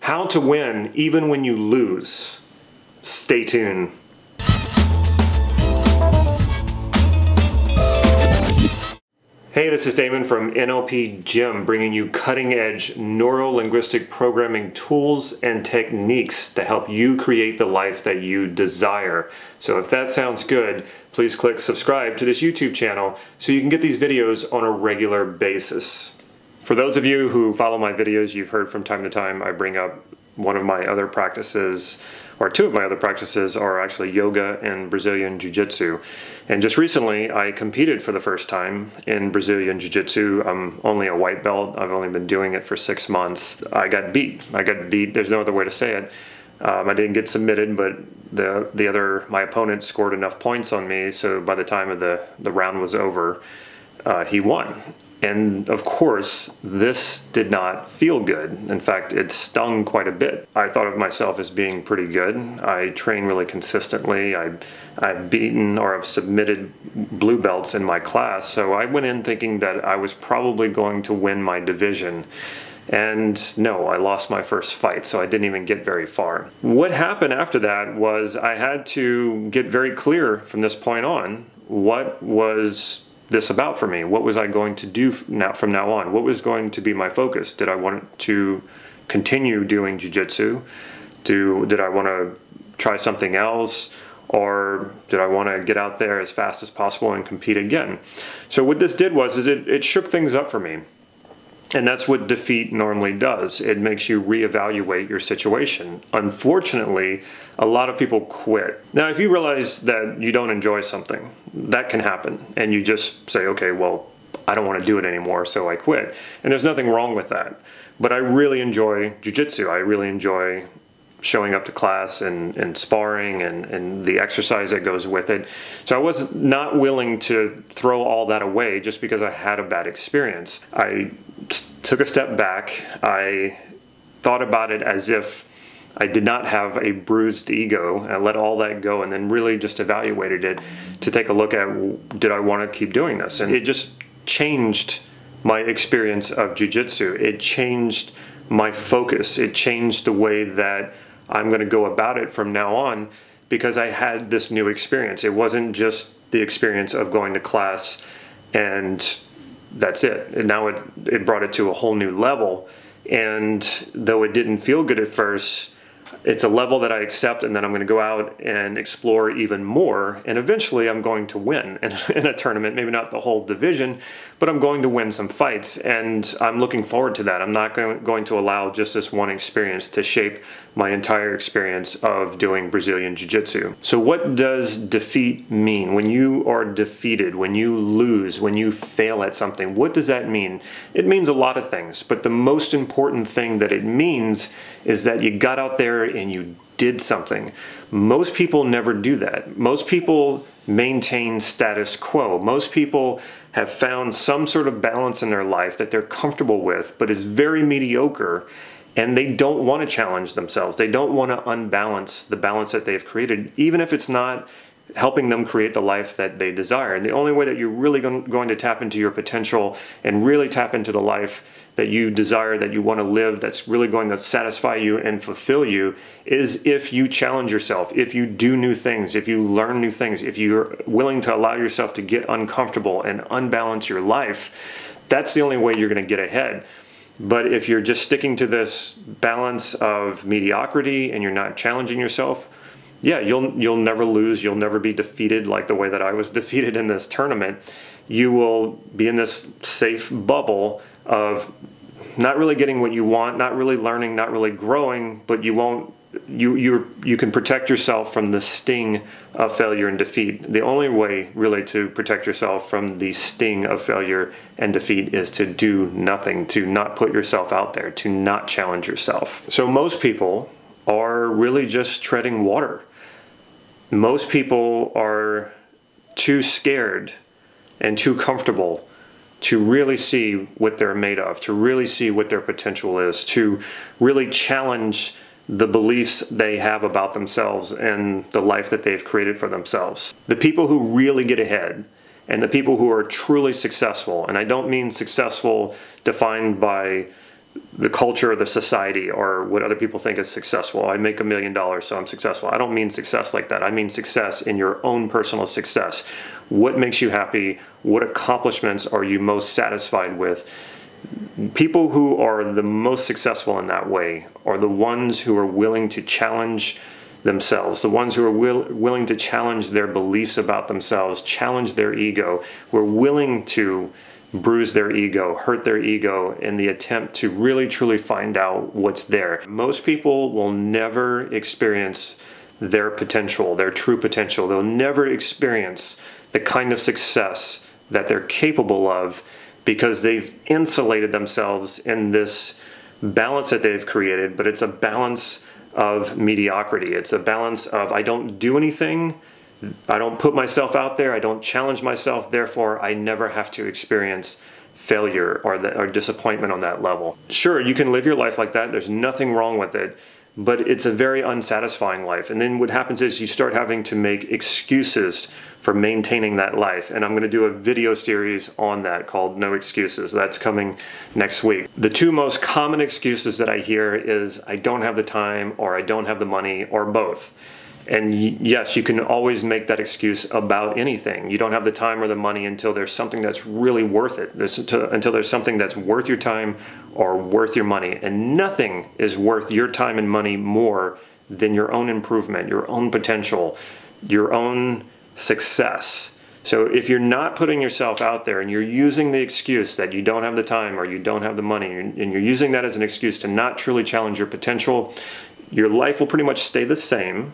How to win even when you lose. Stay tuned. Hey, this is Damon from NLP Gym, bringing you cutting-edge Neuro Linguistic Programming tools and techniques to help you create the life that you desire. So if that sounds good, please click subscribe to this YouTube channel so you can get these videos on a regular basis. For those of you who follow my videos, you've heard from time to time I bring up one of my other practices, or two of my other practices are actually yoga and Brazilian Jiu-Jitsu. And just recently I competed for the first time in Brazilian Jiu-Jitsu. I'm only a white belt. I've only been doing it for 6 months. I got beat. There's no other way to say it. I didn't get submitted, but my opponent scored enough points on me, so by the time of the round was over, he won. And of course, this did not feel good. In fact, it stung quite a bit. I thought of myself as being pretty good. I train really consistently. I've beaten or I've submitted blue belts in my class, so I went in thinking that I was probably going to win my division. And no, I lost my first fight, so I didn't even get very far. What happened after that was I had to get very clear from this point on what was this about for me. What was I going to do from now on? What was going to be my focus? Did I want to continue doing jiu-jitsu? Did I want to try something else? Or did I want to get out there as fast as possible and compete again? So what this did was it shook things up for me. And that's what defeat normally does. It makes you reevaluate your situation. Unfortunately, a lot of people quit. Now, if you realize that you don't enjoy something, that can happen. And you just say, okay, well, I don't want to do it anymore, so I quit. And there's nothing wrong with that. But I really enjoy jiu-jitsu. I really enjoy showing up to class and sparring and the exercise that goes with it. So I was not willing to throw all that away just because I had a bad experience. I took a step back. I thought about it as if I did not have a bruised ego, and I let all that go and then really just evaluated it to take a look at, did I want to keep doing this? And it just changed my experience of jiu-jitsu. It changed my focus. It changed the way that I'm going to go about it from now on, because I had this new experience. It wasn't just the experience of going to class and that's it. And now it brought it to a whole new level. And though it didn't feel good at first, it's a level that I accept, and then I'm going to go out and explore even more, and eventually I'm going to win in a tournament. Maybe not the whole division, but I'm going to win some fights, and I'm looking forward to that. I'm not going to allow just this one experience to shape my entire experience of doing Brazilian Jiu-Jitsu. So what does defeat mean? When you are defeated, when you lose, when you fail at something, what does that mean? It means a lot of things, but the most important thing that it means is that you got out there and you did something. Most people never do that. Most people maintain status quo. Most people have found some sort of balance in their life that they're comfortable with, but is very mediocre, and they don't want to challenge themselves. They don't want to unbalance the balance that they've created, even if it's not helping them create the life that they desire. And the only way that you're really going to tap into your potential and really tap into the life that you desire, that you want to live, that's really going to satisfy you and fulfill you, is if you challenge yourself, if you do new things, if you learn new things, if you're willing to allow yourself to get uncomfortable and unbalance your life. That's the only way you're going to get ahead. But if you're just sticking to this balance of mediocrity and you're not challenging yourself, yeah, you'll never lose. You'll never be defeated like the way that I was defeated in this tournament. You will be in this safe bubble of not really getting what you want, not really learning, not really growing, but you can protect yourself from the sting of failure and defeat. The only way really to protect yourself from the sting of failure and defeat is to do nothing, to not put yourself out there, to not challenge yourself. So most people are really just treading water. Most people are too scared and too comfortable to really see what they're made of, to really see what their potential is, to really challenge the beliefs they have about themselves and the life that they've created for themselves. The people who really get ahead and the people who are truly successful, and I don't mean successful defined by the culture, the society, or what other people think is successful. I make $1 million, so I'm successful. I don't mean success like that. I mean success in your own personal success. What makes you happy? What accomplishments are you most satisfied with? People who are the most successful in that way are the ones who are willing to challenge themselves, the ones who are willing to challenge their beliefs about themselves, challenge their ego, who are willing to bruise their ego, hurt their ego in the attempt to really truly find out what's there. Most people will never experience their potential, their true potential. They'll never experience the kind of success that they're capable of because they've insulated themselves in this balance that they've created, but it's a balance of mediocrity. It's a balance of I don't do anything, I don't put myself out there, I don't challenge myself, therefore I never have to experience failure or disappointment on that level. Sure, you can live your life like that, there's nothing wrong with it, but it's a very unsatisfying life. And then what happens is you start having to make excuses for maintaining that life. And I'm going to do a video series on that called No Excuses. That's coming next week. The two most common excuses that I hear is I don't have the time, or I don't have the money, or both. And yes, you can always make that excuse about anything. You don't have the time or the money until there's something that's really worth it, until there's something that's worth your time or worth your money. And nothing is worth your time and money more than your own improvement, your own potential, your own success. So if you're not putting yourself out there and you're using the excuse that you don't have the time or you don't have the money, and you're using that as an excuse to not truly challenge your potential, your life will pretty much stay the same.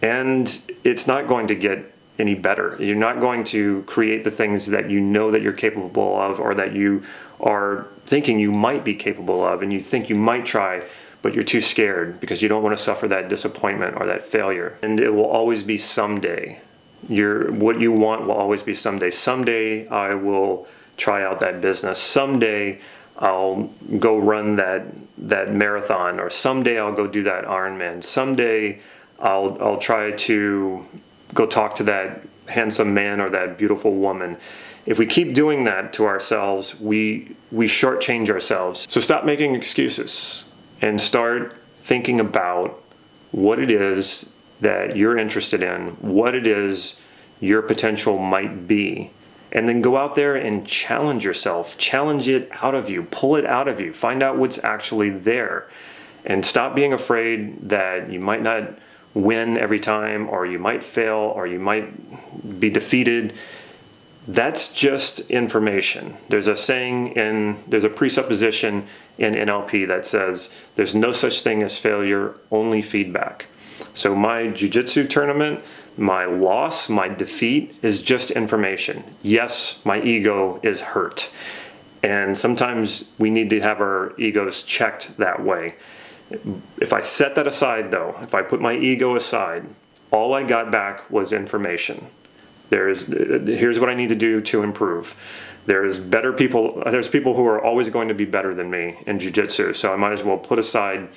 And it's not going to get any better. You're not going to create the things that you know that you're capable of, or that you are thinking you might be capable of, and you think you might try, but you're too scared because you don't want to suffer that disappointment or that failure. And it will always be someday. What you want will always be someday. Someday I will try out that business. Someday I'll go run that marathon, or someday I'll go do that Ironman. Someday I'll try to go talk to that handsome man or that beautiful woman. If we keep doing that to ourselves, we shortchange ourselves. So stop making excuses and start thinking about what it is that you're interested in, what it is your potential might be, and then go out there and challenge yourself. Challenge it out of you, pull it out of you, find out what's actually there, and stop being afraid that you might not win every time, or you might fail, or you might be defeated. That's just information. There's a saying there's a presupposition in NLP that says there's no such thing as failure, only feedback. So my jiu-jitsu tournament, my loss, my defeat is just information. Yes, my ego is hurt. And sometimes we need to have our egos checked that way. If I set that aside though, if I put my ego aside, all I got back was information. Here's what I need to do to improve. There's people who are always going to be better than me in jiu-jitsu, so I might as well put aside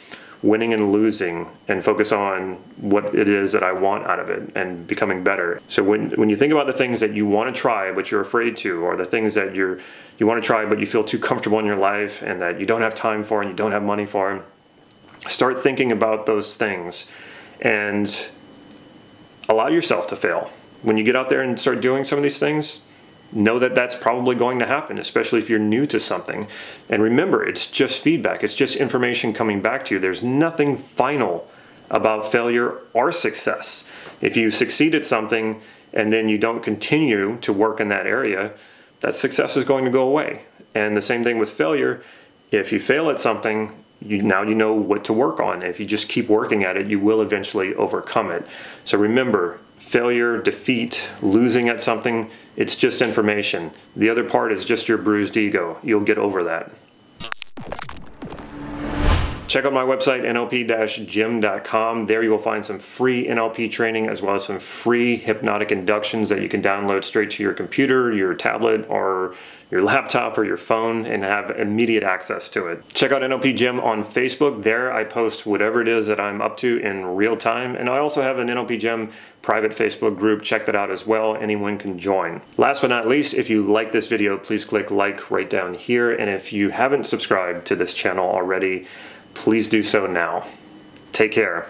winning and losing and focus on what it is that I want out of it and becoming better. So when you think about the things that you want to try but you're afraid to, or the things that you want to try but you feel too comfortable in your life and that you don't have time for and you don't have money for, start thinking about those things and allow yourself to fail. When you get out there and start doing some of these things, know that that's probably going to happen, especially if you're new to something. And remember, it's just feedback. It's just information coming back to you. There's nothing final about failure or success. If you succeed at something and then you don't continue to work in that area, that success is going to go away. And the same thing with failure. If you fail at something, now you know what to work on. If you just keep working at it, you will eventually overcome it. So remember, failure, defeat, losing at something, it's just information. The other part is just your bruised ego. You'll get over that. Check out my website, nlp-gym.com. There you will find some free NLP training as well as some free hypnotic inductions that you can download straight to your computer, your tablet, or your laptop or your phone and have immediate access to it. Check out NLP Gym on Facebook. There I post whatever it is that I'm up to in real time. And I also have an NLP Gym private Facebook group. Check that out as well. Anyone can join. Last but not least, if you like this video, please click like right down here. And if you haven't subscribed to this channel already, please do so now. Take care.